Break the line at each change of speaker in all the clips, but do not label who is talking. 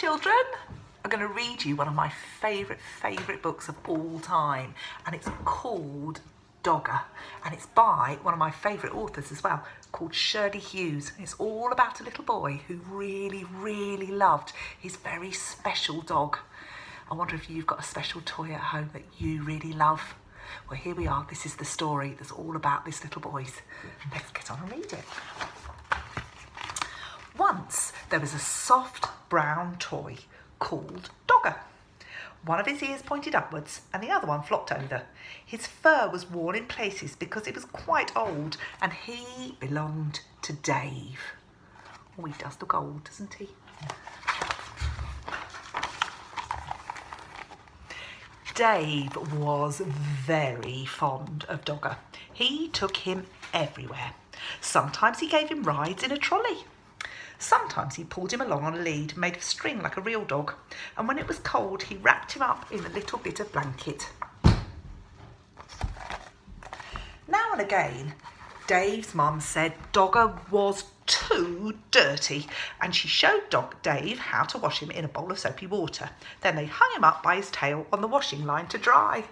children. I'm going to read you one of my favourite books of all time, and it's called Dogger, and it's by one of my favourite authors as well, called Shirley Hughes. It's all about a little boy who really loved his very special dog. I wonder if you've got a special toy at home that you really love. Well, here we are. This is the story that's all about this little boy. Let's get on and read it. Once there was a soft brown toy called Dogger. One of his ears pointed upwards and the other one flopped over. His fur was worn in places because it was quite old, and he belonged to Dave. Oh, he does look old, doesn't he? Dave was very fond of Dogger. He took him everywhere. Sometimes he gave him rides in a trolley. Sometimes he pulled him along on a lead made of string like a real dog, and when it was cold he wrapped him up in a little bit of blanket. Now and again, Dave's mum said Dogger was too dirty, and she showed Dave how to wash him in a bowl of soapy water. Then they hung him up by his tail on the washing line to dry.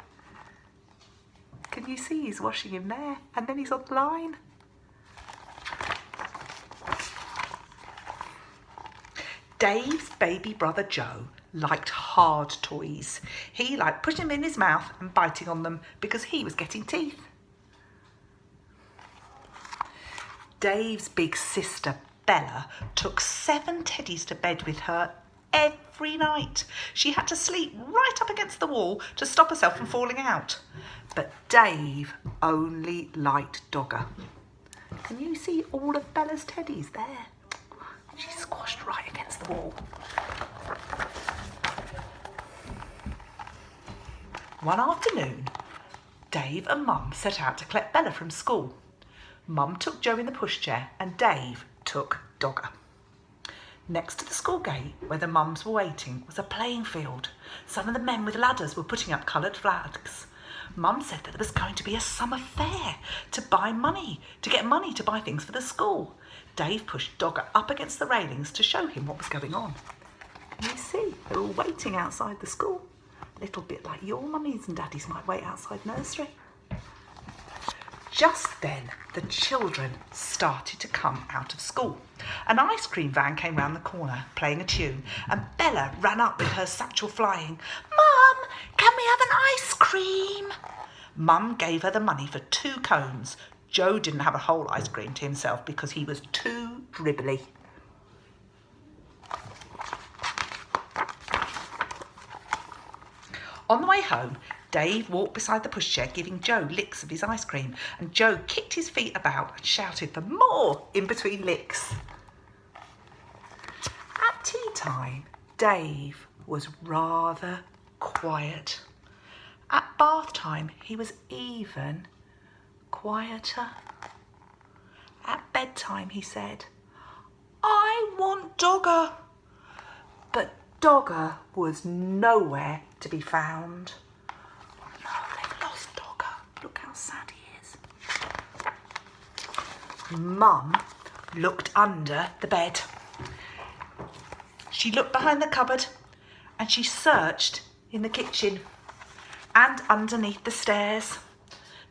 Can you see he's washing him there, and then he's on the line? Dave's baby brother Joe liked hard toys. He liked putting them in his mouth and biting on them because he was getting teeth. Dave's big sister Bella took 7 teddies to bed with her every night. She had to sleep right up against the wall to stop herself from falling out. But Dave only liked Dogger. Can you see all of Bella's teddies there? She's squashed right against the wall. One afternoon, Dave and Mum set out to collect Bella from school. Mum took Joe in the pushchair and Dave took Dogger. Next to the school gate, where the mums were waiting, was a playing field. Some of the men with ladders were putting up coloured flags. Mum said that there was going to be a summer fair to get money to buy things for the school. Dave pushed Dogger up against the railings to show him what was going on. Can you see? They're all waiting outside the school. A little bit like your mummies and daddies might wait outside nursery. Just then, the children started to come out of school. An ice cream van came round the corner, playing a tune, and Bella ran up with her satchel flying. "Mum, can we have an ice cream?" Mum gave her the money for 2 cones. Joe didn't have a whole ice cream to himself because he was too dribbly. On the way home, Dave walked beside the pushchair giving Joe licks of his ice cream, and Joe kicked his feet about and shouted for more in between licks. At tea time, Dave was rather quiet. At bath time, he was even quieter. At bedtime, he said, "I want Dogger." But Dogger was nowhere to be found. No, they've lost Dogger. Look how sad he is. Mum looked under the bed. She looked behind the cupboard and she searched in the kitchen and underneath the stairs.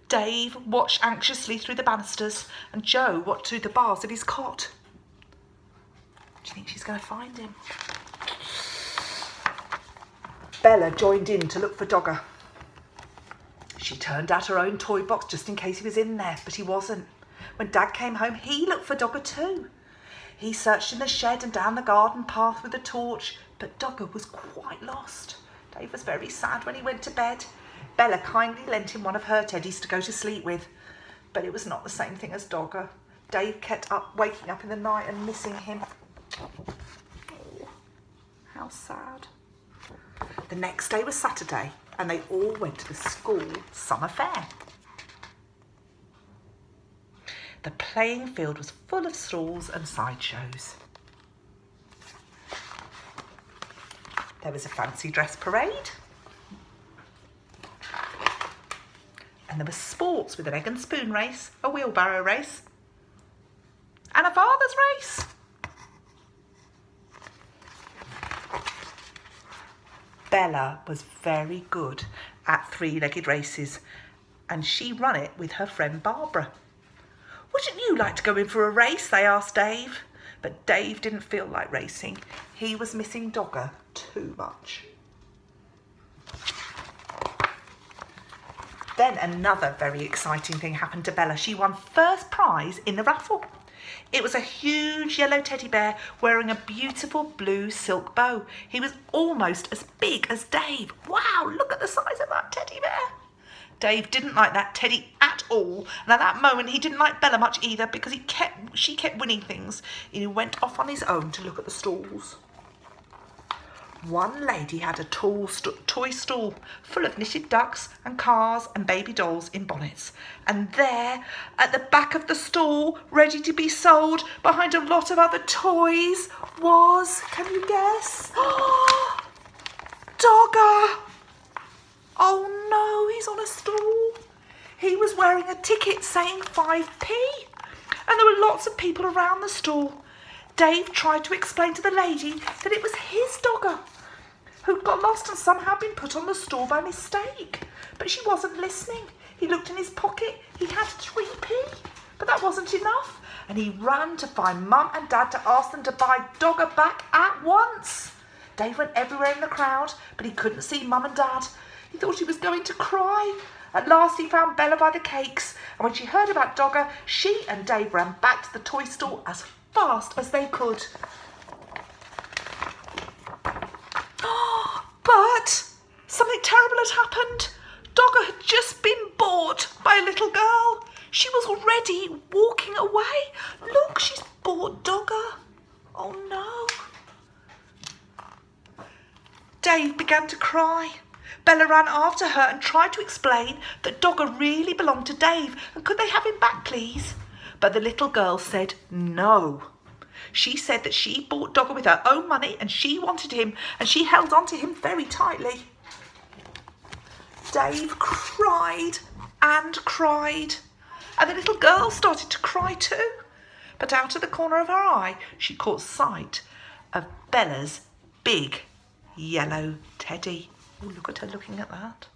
Dave watched anxiously through the banisters and Joe watched through the bars of his cot. Do you think she's going to find him? Bella joined in to look for Dogger. She turned out her own toy box just in case he was in there, but he wasn't. When Dad came home, he looked for Dogger too. He searched in the shed and down the garden path with a torch, but Dogger was quite lost. Dave was very sad when he went to bed. Bella kindly lent him one of her teddies to go to sleep with, but it was not the same thing as Dogger. Dave kept waking up in the night and missing him. Oh, how sad. The next day was Saturday, and they all went to the school summer fair. The playing field was full of stalls and sideshows. There was a fancy dress parade. And there was sports with an egg and spoon race, a wheelbarrow race, and a father's race. Bella was very good at three-legged races, and she ran it with her friend Barbara. "Wouldn't you like to go in for a race?" they asked Dave. But Dave didn't feel like racing. He was missing Dogger too much. Then another very exciting thing happened to Bella. She won first prize in the raffle. It was a huge yellow teddy bear wearing a beautiful blue silk bow. He was almost as big as Dave. Wow, look at the size of that teddy bear. Dave didn't like that teddy at all, and at that moment he didn't like Bella much either, because she kept winning things, and he went off on his own to look at the stalls. One lady had a tall toy stall full of knitted ducks and cars and baby dolls in bonnets. And there, at the back of the stall, ready to be sold behind a lot of other toys, was, can you guess? Dogger! Oh no, he's on a stall. He was wearing a ticket saying 5p, and there were lots of people around the stall. Dave tried to explain to the lady that it was his Dogger, who'd got lost and somehow been put on the stall by mistake. But she wasn't listening. He looked in his pocket. He had 3p, but that wasn't enough. And he ran to find Mum and Dad to ask them to buy Dogger back at once. Dave went everywhere in the crowd, but he couldn't see Mum and Dad. He thought he was going to cry. At last he found Bella by the cakes, and when she heard about Dogger, she and Dave ran back to the toy stall as fast as they could. But something terrible had happened. Dogger had just been bought by a little girl. She was already walking away. Look, she's bought Dogger. Oh no. Dave began to cry. Bella ran after her and tried to explain that Dogger really belonged to Dave, and could they have him back, please? But the little girl said no. She said that she bought Dogger with her own money and she wanted him, and she held on to him very tightly. Dave cried and cried, and the little girl started to cry too. But out of the corner of her eye, she caught sight of Bella's big yellow teddy. Oh, look at her looking at that.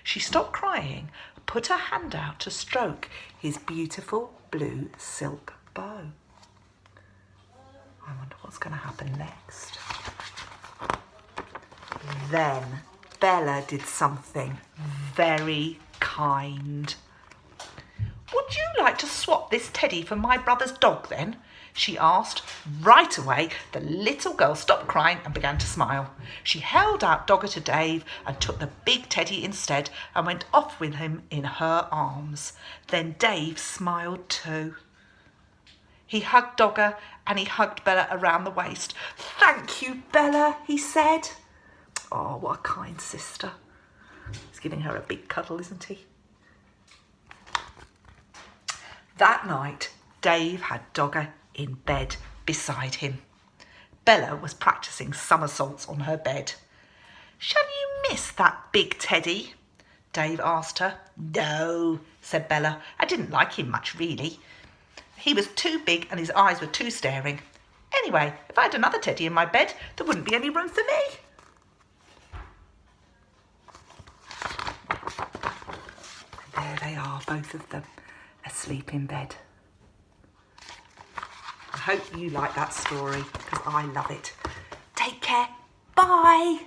She stopped crying, put her hand out to stroke his beautiful blue silk bow. I wonder what's going to happen next. Then Bella did something very kind. "Would you like to swap this teddy for my brother's dog then?" she asked. Right away, the little girl stopped crying and began to smile. She held out Dogger to Dave and took the big teddy instead and went off with him in her arms. Then Dave smiled too. He hugged Dogger and he hugged Bella around the waist. "Thank you, Bella," he said. Oh, what a kind sister. He's giving her a big cuddle, isn't he? That night, Dave had Dogger in bed beside him. Bella was practicing somersaults on her bed. "Shall you miss that big teddy?" Dave asked her. "No," said Bella. "I didn't like him much, really. He was too big and his eyes were too staring. Anyway, if I had another teddy in my bed, there wouldn't be any room for me." And there they are, both of them, asleep in bed. I hope you like that story, because I love it. Take care. Bye.